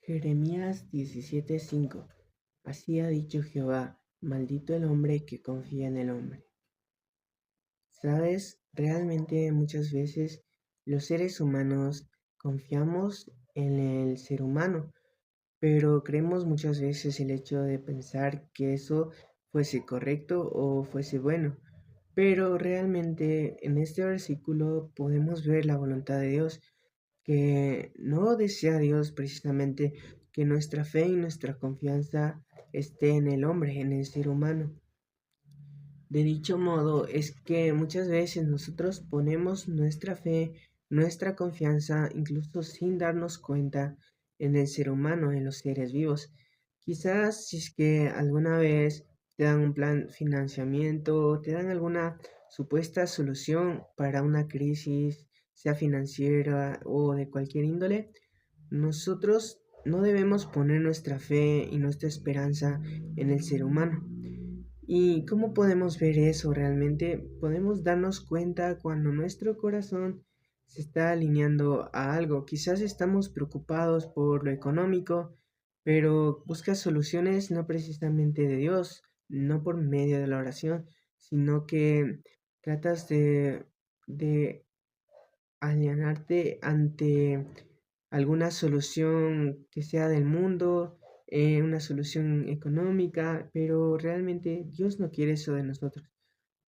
Jeremías 17:5. Así ha dicho Jehová, maldito el hombre que confía en el hombre. Sabes, realmente muchas veces los seres humanos confiamos en el ser humano, pero creemos muchas veces el hecho de pensar que eso fuese correcto o fuese bueno. Pero realmente en este versículo podemos ver la voluntad de Dios, que no desea Dios precisamente que nuestra fe y nuestra confianza esté en el hombre, en el ser humano. De dicho modo, es que muchas veces nosotros ponemos nuestra fe, nuestra confianza, incluso sin darnos cuenta, en el ser humano, en los seres vivos. Quizás si es que alguna vez te dan un plan financiamiento, te dan alguna supuesta solución para una crisis, sea financiera o de cualquier índole, nosotros no debemos poner nuestra fe y nuestra esperanza en el ser humano. ¿Y cómo podemos ver eso realmente? Podemos darnos cuenta cuando nuestro corazón se está alineando a algo. Quizás estamos preocupados por lo económico, pero buscas soluciones no precisamente de Dios, no por medio de la oración, sino que tratas de alienarte ante alguna solución que sea del mundo, una solución económica, pero realmente Dios no quiere eso de nosotros.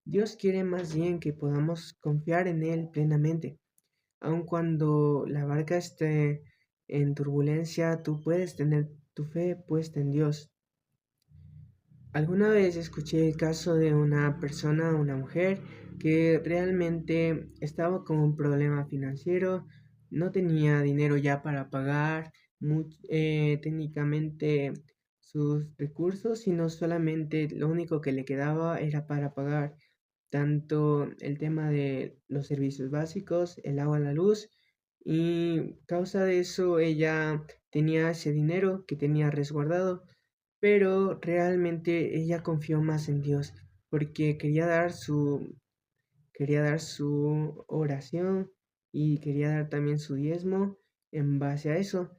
Dios quiere más bien que podamos confiar en Él plenamente. Aun cuando la barca esté en turbulencia, tú puedes tener tu fe puesta en Dios. Alguna vez escuché el caso de una persona, una mujer, que realmente estaba con un problema financiero, no tenía dinero ya para pagar técnicamente sus recursos, sino solamente lo único que le quedaba era para pagar tanto el tema de los servicios básicos, el agua, la luz, y causa de eso ella tenía ese dinero que tenía resguardado, pero realmente ella confió más en Dios porque quería dar su oración y quería dar también su diezmo en base a eso.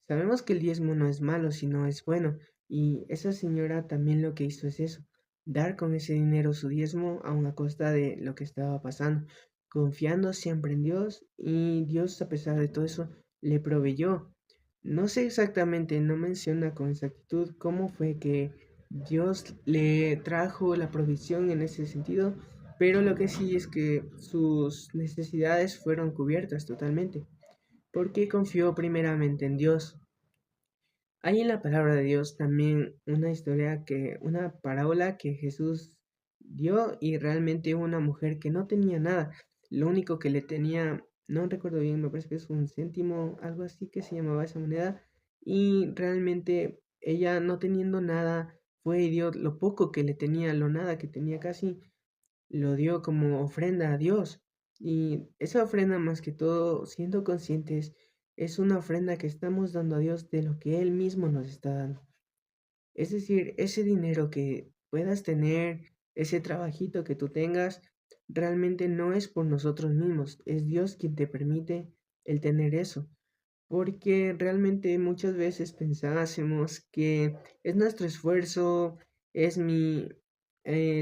Sabemos que el diezmo no es malo, sino es bueno, y esa señora también lo que hizo es eso, dar con ese dinero su diezmo aun a costa de lo que estaba pasando, confiando siempre en Dios, y Dios a pesar de todo eso le proveyó. No sé exactamente, no menciona con exactitud cómo fue que Dios le trajo la provisión en ese sentido, pero lo que sí es que sus necesidades fueron cubiertas totalmente, porque confió primeramente en Dios. Hay en la palabra de Dios también una parábola que Jesús dio y realmente una mujer que no tenía nada. Lo único que le tenía, no recuerdo bien, me parece que es un céntimo, algo así que se llamaba esa moneda. Y realmente ella no teniendo nada, fue y dio lo poco que le tenía, lo nada que tenía casi, lo dio como ofrenda a Dios. Y esa ofrenda, más que todo, siendo conscientes, es una ofrenda que estamos dando a Dios de lo que Él mismo nos está dando. Es decir, ese dinero que puedas tener, ese trabajito que tú tengas, realmente no es por nosotros mismos, es Dios quien te permite el tener eso. Porque realmente muchas veces pensásemos que es nuestro esfuerzo, es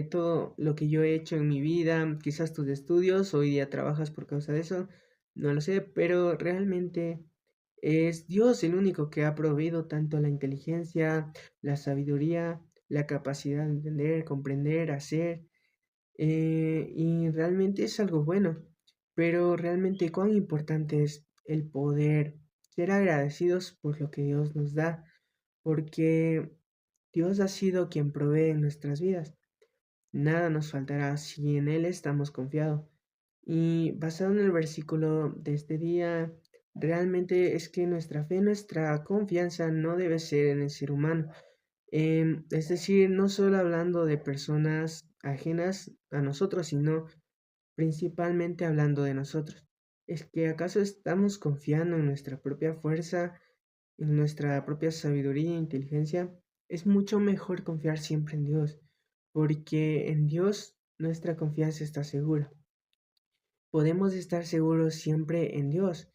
todo lo que yo he hecho en mi vida, quizás tus estudios, hoy día trabajas por causa de eso, no lo sé, pero realmente es Dios el único que ha proveído tanto la inteligencia, la sabiduría, la capacidad de entender, comprender, hacer, y realmente es algo bueno, pero realmente cuán importante es el poder ser agradecidos por lo que Dios nos da, porque Dios ha sido quien provee en nuestras vidas. Nada nos faltará si en Él estamos confiados. Y basado en el versículo de este día, realmente es que nuestra fe, nuestra confianza no debe ser en el ser humano. Es decir, no solo hablando de personas ajenas a nosotros, sino principalmente hablando de nosotros. ¿Es que acaso estamos confiando en nuestra propia fuerza, en nuestra propia sabiduría e inteligencia? Es mucho mejor confiar siempre en Dios, porque en Dios nuestra confianza está segura. Podemos estar seguros siempre en Dios.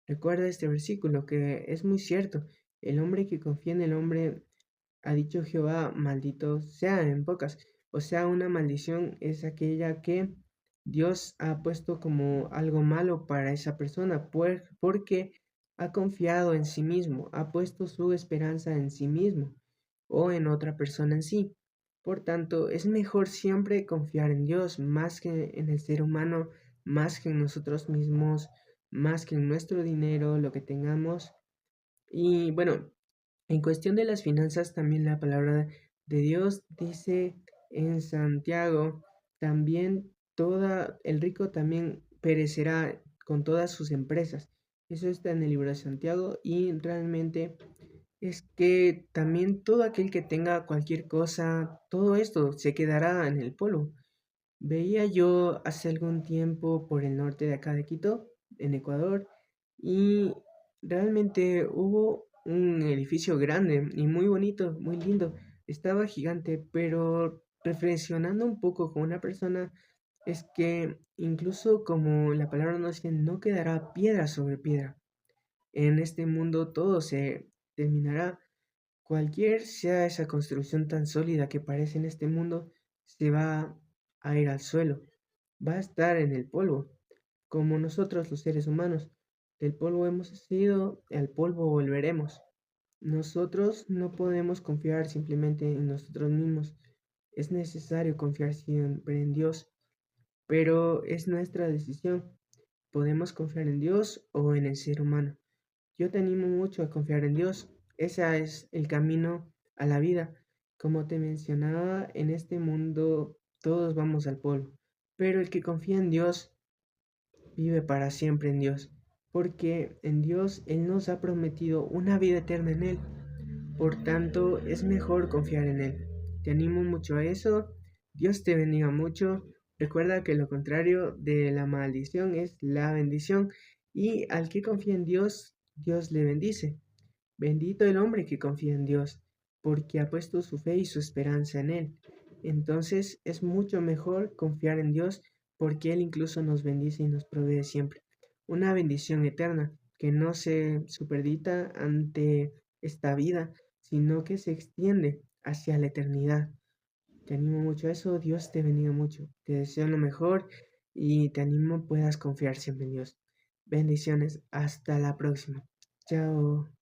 Recuerda este versículo que es muy cierto. El hombre que confía en el hombre, ha dicho Jehová, maldito sea, en pocas. O sea, una maldición es aquella que Dios ha puesto como algo malo para esa persona, porque ha confiado en sí mismo, ha puesto su esperanza en sí mismo o en otra persona en sí. Por tanto, es mejor siempre confiar en Dios más que en el ser humano, más que en nosotros mismos, más que en nuestro dinero, lo que tengamos. Y bueno, en cuestión de las finanzas, también la palabra de Dios dice en Santiago, también el rico también perecerá con todas sus empresas. Eso está en el libro de Santiago y realmente es que también todo aquel que tenga cualquier cosa, todo esto se quedará en el polvo. Veía yo hace algún tiempo por el norte de acá de Quito, en Ecuador, y realmente hubo un edificio grande y muy bonito, muy lindo. Estaba gigante, pero reflexionando un poco con una persona, es que incluso como la palabra nos dice, no quedará piedra sobre piedra. En este mundo todo se terminará. Cualquier sea esa construcción tan sólida que parece en este mundo, se va a ir al suelo, va a estar en el polvo, como nosotros los seres humanos. Del polvo hemos sido, al polvo volveremos. Nosotros no podemos confiar simplemente en nosotros mismos. Es necesario confiar siempre en Dios, pero es nuestra decisión. Podemos confiar en Dios o en el ser humano. Yo te animo mucho a confiar en Dios. Ese es el camino a la vida. Como te mencionaba, en este mundo todos vamos al polvo, pero el que confía en Dios vive para siempre en Dios, porque en Dios Él nos ha prometido una vida eterna en Él. Por tanto, es mejor confiar en Él. Te animo mucho a eso. Dios te bendiga mucho. Recuerda que lo contrario de la maldición es la bendición. Y al que confía en Dios, Dios le bendice. Bendito el hombre que confía en Dios, porque ha puesto su fe y su esperanza en Él. Entonces es mucho mejor confiar en Dios, porque Él incluso nos bendice y nos provee siempre. Una bendición eterna que no se superdita ante esta vida, sino que se extiende hacia la eternidad. Te animo mucho a eso, Dios te bendiga mucho. Te deseo lo mejor y te animo puedas confiar siempre en Dios. Bendiciones, hasta la próxima. Chao.